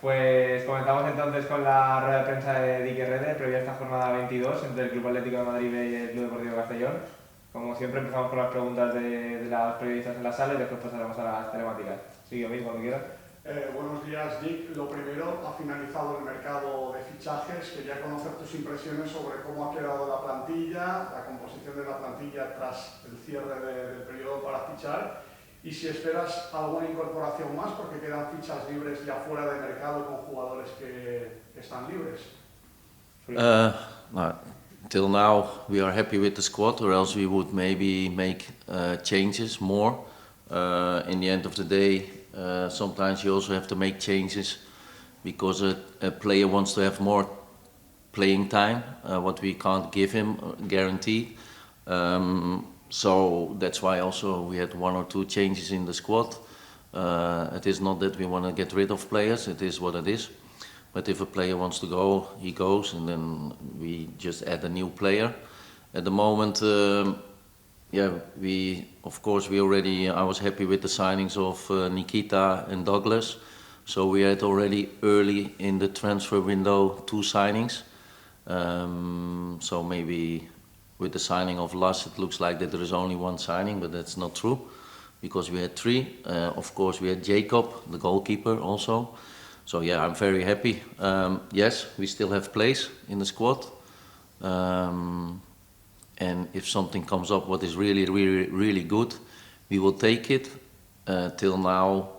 Pues comenzamos entonces con la rueda de prensa de Dique Rede, previa a esta jornada 22 entre el Club Atlético de Madrid B y el Club Deportivo Castellón. Como siempre empezamos con las preguntas de las periodistas en la sala y después pasaremos a las telemáticas. Sigue, mismo, cuando quieras. Buenos días, Dick. Lo primero, ha finalizado el mercado de fichajes. Quería conocer tus impresiones sobre cómo ha quedado la plantilla, la composición de la plantilla tras el cierre del periodo para fichar y si esperas alguna incorporación más porque quedan fichas libres ya fuera de mercado con jugadores que están libres. Till now we are happy with the squad, or else we would maybe make changes more. In the end of the day, sometimes you also have to make changes because a player wants to have more playing time, what we can't give him guaranteed. So that's why also we had one or two changes in the squad. It is not that we want to get rid of players, it is what it is. But if a player wants to go, he goes, and then we just add a new player. At the moment, I was happy with the signings of Nikita and Douglas. So we had already early in the transfer window 2 signings. So maybe with the signing of Las, it looks like that there is only 1 signing, but that's not true, because we had 3. Of course, we had Jacob, the goalkeeper, also. So yeah, I'm very happy. Yes, we still have place in the squad. And if something comes up what is really, really, really good, we will take it. Till now,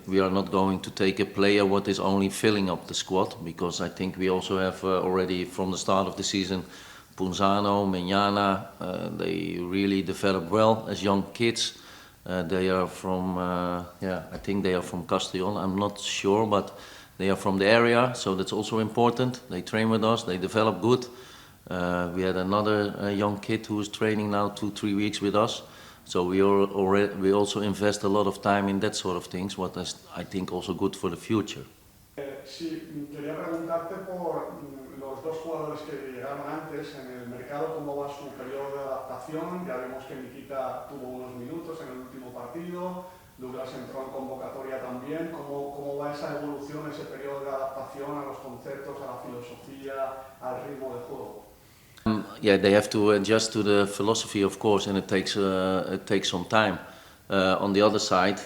we are not going to take a player what is only filling up the squad, because I think we also have already from the start of the season Punzano, Meñana, they really developed well as young kids. They are from, I think they are from Castellón, I'm not sure, but they are from the area, so that's also important. They train with us, they develop good. We had another young kid who is training now 2-3 weeks with us. So we also invest a lot of time in that sort of things, what is, I think, also good for the future. Sí, quería preguntarte por los 2 jugadores que llegaron antes en el mercado, cómo va su periodo de adaptación. Ya vemos que Nikita tuvo unos minutos en el último partido, Douglas entró en convocatoria también. ¿Cómo va esa evolución, ese periodo de adaptación a los conceptos, a la filosofía, al ritmo de juego? They have to adjust to the philosophy, of course, and it takes some time. On the other side,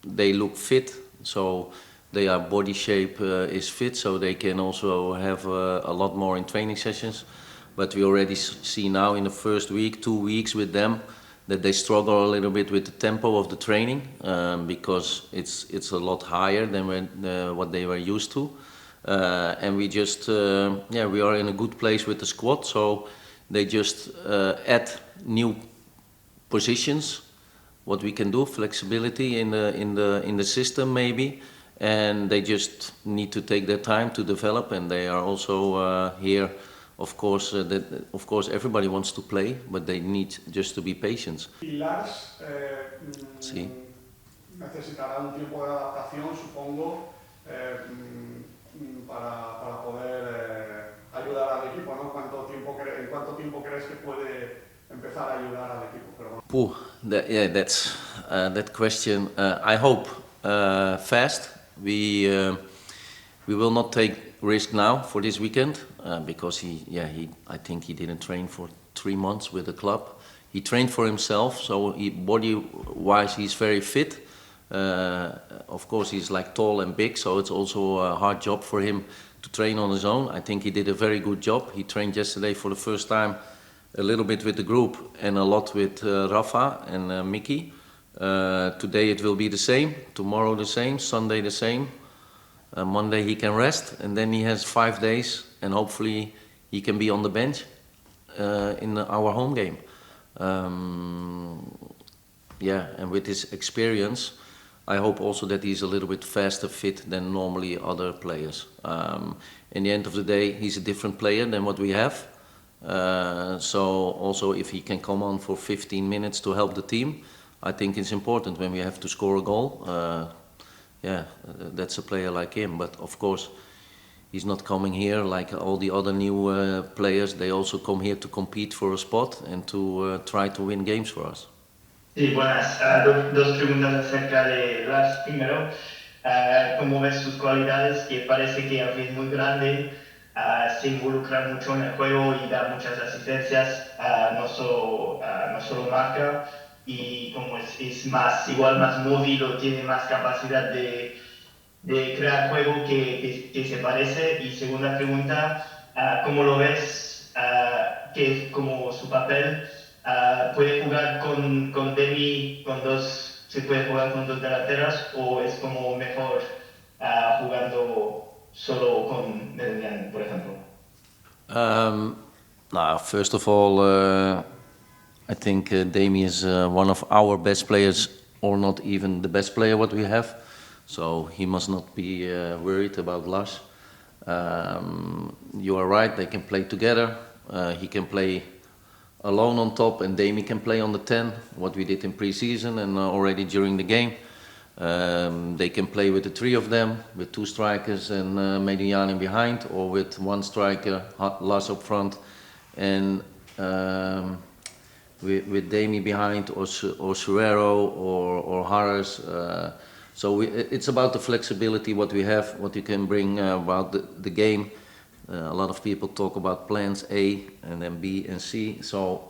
they look fit, so their body shape is fit, so they can also have a lot more in training sessions. But we already see now in the first week, 2 weeks with them, that they struggle a little bit with the tempo of the training, because it's a lot higher than what they were used to. And we just, we are in a good place with the squad, so they just add new positions, what we can do, flexibility in the system maybe, and they just need to take their time to develop, and they are also here, of course, everybody wants to play, but they need just to be patient. Y Lars Sí. necesitará un tiempo de adaptación, supongo, para poder ayudar al equipo, ¿no? ¿En cuánto tiempo crees que puede empezar a ayudar al equipo? Perdón. That's that question. I hope fast. We will not take risk now for this weekend because I think he didn't train for 3 months with the club. He trained for himself, so body-wise he's very fit. Of course, he's like tall and big, so it's also a hard job for him to train on his own. I think he did a very good job. He trained yesterday for the first time a little bit with the group and a lot with Rafa and Mickey. Today it will be the same, tomorrow the same, Sunday the same. Monday he can rest, and then he has 5 days, and hopefully he can be on the bench in our home game. And with his experience, I hope also that he's a little bit faster fit than normally other players. In the end of the day, he's a different player than what we have. So also if he can come on for 15 minutes to help the team, I think it's important when we have to score a goal. That's a player like him. But of course, he's not coming here like all the other new players. They also come here to compete for a spot and to try to win games for us. Sí, buenas. Dos preguntas acerca de Lars. Primero, ¿Cómo ves sus cualidades? Que parece que es muy grande, se involucra mucho en el juego y da muchas asistencias, no solo marca, y como es más, igual más móvil o tiene más capacidad de crear juego que se parece. Y segunda pregunta, ¿cómo lo ves? ¿Qué es como su papel? ¿Puede jugar con Demi, se puede jugar con dos delanteras, o es como mejor jugando solo con Meridian, por ejemplo? Now, first of all, I think Dami is one of our best players, or not even the best player what we have. So he must not be worried about Lars. You are right, they can play together. He can play alone on top, and Dami can play on the 10, what we did in pre-season and already during the game. They can play with the three of them, with two strikers and Mediani behind, or with one striker, Lars up front, and with Dami behind, or Schreuder, or Harris. So it's about the flexibility what we have, what you can bring about the game. A lot of people talk about plans A and then B and C. So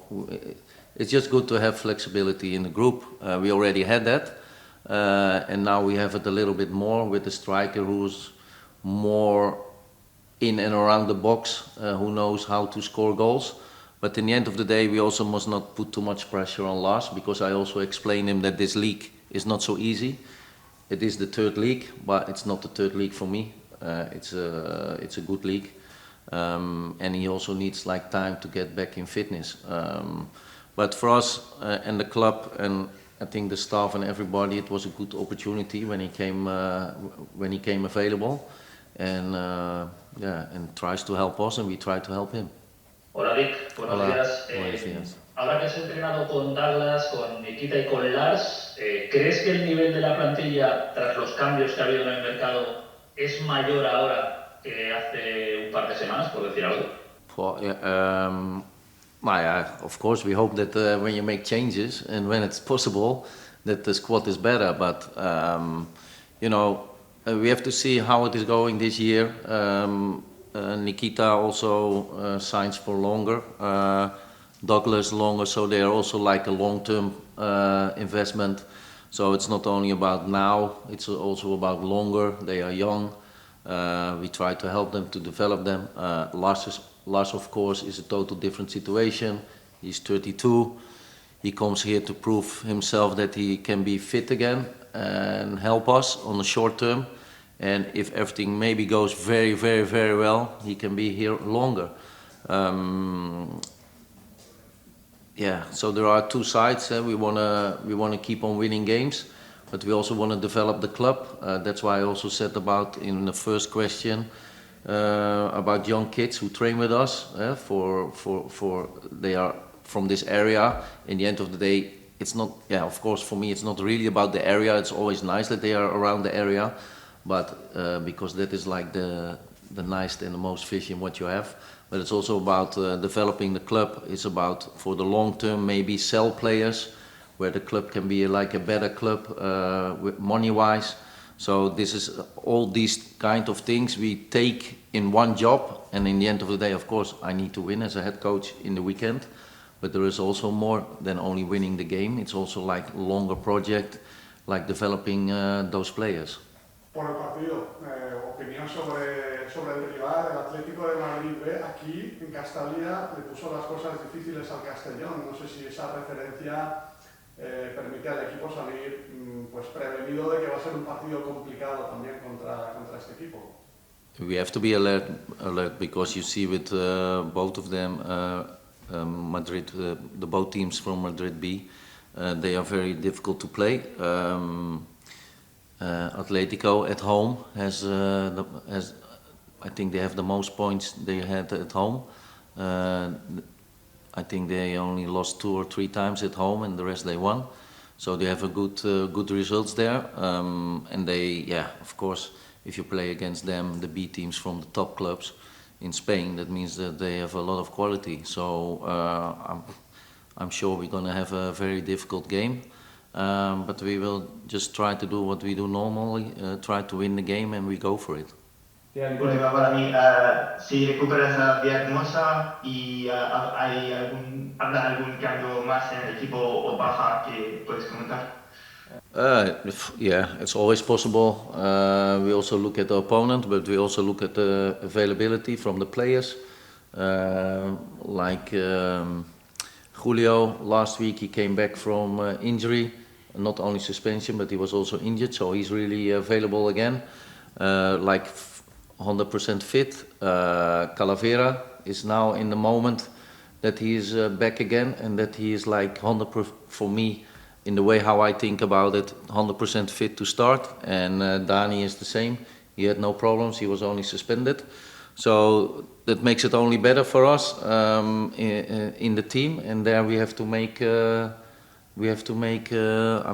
it's just good to have flexibility in the group. We already had that. And now we have it a little bit more with the striker who's more in and around the box, who knows how to score goals. But in the end of the day, we also must not put too much pressure on Lars, because I also explained him that this league is not so easy. It is the third league, but it's not the third league for me. It's a good league. And he also needs like time to get back in fitness. But for us and the club, and I think the staff and everybody, it was a good opportunity when he came available, and and tries to help us, and we try to help him. Hola Vic, buenos días. Buenos días. Ahora que has entrenado con Douglas, con Nikita y con Lars, ¿crees que el nivel de la plantilla, tras los cambios que ha habido en el mercado, es mayor ahora que hace un par de semanas, por decir algo? Of course, we hope that when you make changes and when it's possible, that the squad is better. But we have to see how it is going this year. Nikita also signs for longer, Douglas longer, so they are also like a long-term investment. So it's not only about now, it's also about longer. They are young. We try to help them, to develop them. Lars, of course, is a total different situation. He's 32. He comes here to prove himself that he can be fit again and help us on the short term. And if everything maybe goes very, very, very well, he can be here longer. So there are two sides. We wanna keep on winning games, but we also want to develop the club. That's why I also said about in the first question about young kids who train with us. They are from this area. In the end of the day, it's not. Yeah, of course, for me, it's not really about the area. It's always nice that they are around the area, but because that is like the nice and the most fish in what you have. But it's also about developing the club. It's about, for the long term, maybe sell players, where the club can be like a better club money-wise. So this is all these kind of things we take in one job, and in the end of the day, of course, I need to win as a head coach in the weekend. But there is also more than only winning the game. It's also like a longer project, like developing those players. Por el partido, opinión sobre el rival, el Atlético de Madrid B. Aquí en Castalia le puso las cosas difíciles al Castellón. No sé si esa referencia permite al equipo salir pues prevenido de que va a ser un partido complicado también contra este equipo. We have to be alert because you see with both of them, Madrid, the both teams from Madrid B, they are very difficult to play. Atletico at home has I think they have the most points they had at home. I think they only lost 2 or 3 times at home, and the rest they won. So they have a good results there. And they, of course, if you play against them, the B teams from the top clubs in Spain, that means that they have a lot of quality. So I'm sure we're going to have a very difficult game. but we will just try to do what we do normally, try to win the game, and we go for it. Última para mí, si recuperas a Villahermosa y habrá algún cambio más en el equipo o baja que puedes comentar. Yeah, it's always possible. We also look at the opponent, but we also look at the availability from the players. Like Julio, last week he came back from injury, not only suspension, but he was also injured, so he's really available again. Like 100% fit. Calavera is now in the moment that he is back again, and that he is like 100% for me, in the way how I think about it, 100% fit to start. And Dani is the same. He had no problems. He was only suspended. So that makes it only better for us in the team. And there we have to make, I'm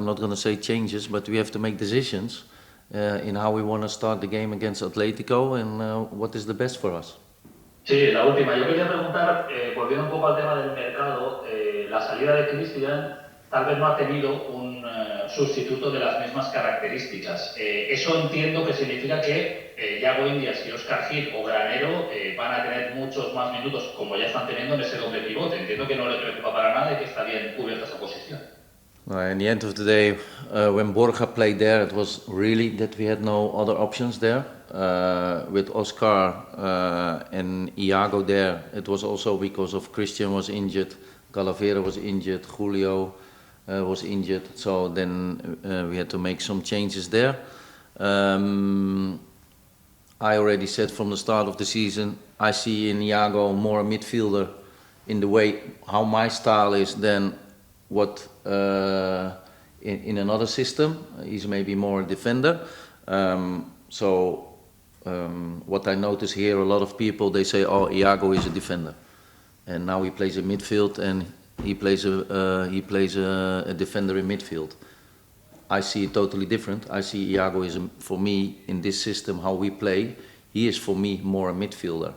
not going to say changes, but we have to make decisions in how we want to start the game against Atlético and what is the best for us. Sí, la última. Yo quería preguntar, volviendo un poco al tema del mercado, la salida de Christian tal vez no ha tenido un sustituto de las mismas características. Eso entiendo que significa que Yago Indias y Óscar Gil o Granero van a tener muchos más minutos, como ya están teniendo en ese doble pivote. Entiendo que no le preocupa para nada y que está bien cubierta esa posición. In the end of the day, when Borja played there, it was really that we had no other options there. With Oscar and Iago there, it was also because of Christian was injured, Calavera was injured, Julio was injured, so then we had to make some changes there. I already said from the start of the season, I see in Iago more a midfielder in the way how my style is than what in another system. He's maybe more a defender. What I notice here, a lot of people, they say, oh, Iago is a defender. And now he plays in midfield and he plays a defender in midfield. I see it totally different. I see Iago is, for me, in this system, how we play, he is for me more a midfielder.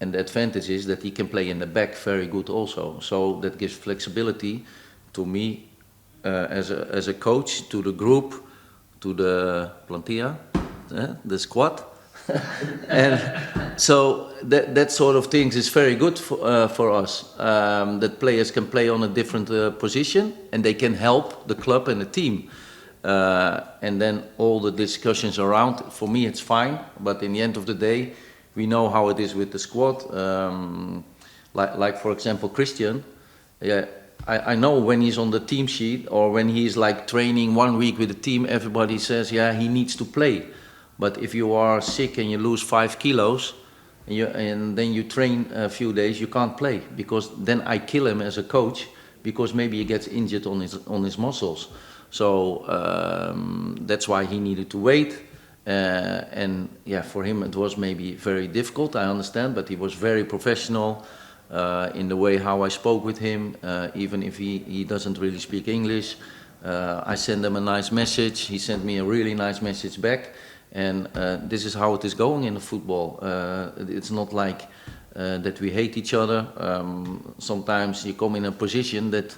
And the advantage is that he can play in the back very good also. So that gives flexibility to me as a coach, to the group, to the plantilla, the squad. And so that sort of things is very good for us, that players can play on a different position and they can help the club and the team. And then all the discussions around, for me it's fine, but in the end of the day, we know how it is with the squad. Like for example, Christian, yeah, I know when he's on the team sheet or when he's like training 1 week with the team, everybody says, yeah, he needs to play. But if you are sick and you lose 5 kilos and then you train a few days, you can't play, because then I kill him as a coach, because maybe he gets injured on his muscles. So that's why he needed to wait. And yeah, for him it was maybe very difficult, I understand, but he was very professional in the way how I spoke with him, even if he doesn't really speak English. I sent him a nice message, he sent me a really nice message back. And this is how it is going in the football. It's not like that we hate each other. Sometimes you come in a position that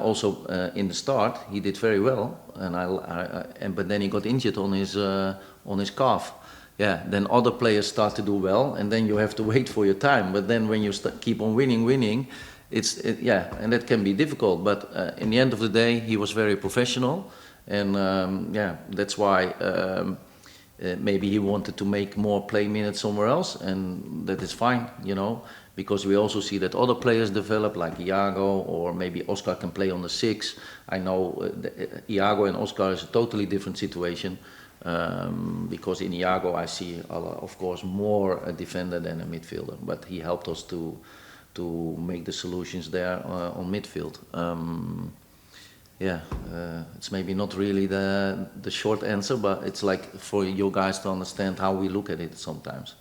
also in the start he did very well, but then he got injured on his calf. Yeah, then other players start to do well, and then you have to wait for your time. But then when you keep on winning, yeah, and that can be difficult. But in the end of the day, he was very professional, and yeah, that's why. Maybe he wanted to make more play minutes somewhere else, and that is fine, you know, because we also see that other players develop, like Iago, or maybe Oscar can play on the 6. I know Iago and Oscar is a totally different situation, because in Iago I see, of course, more a defender than a midfielder, but he helped us to make the solutions there on midfield. Yeah, it's maybe not really the short answer, but it's like for you guys to understand how we look at it sometimes.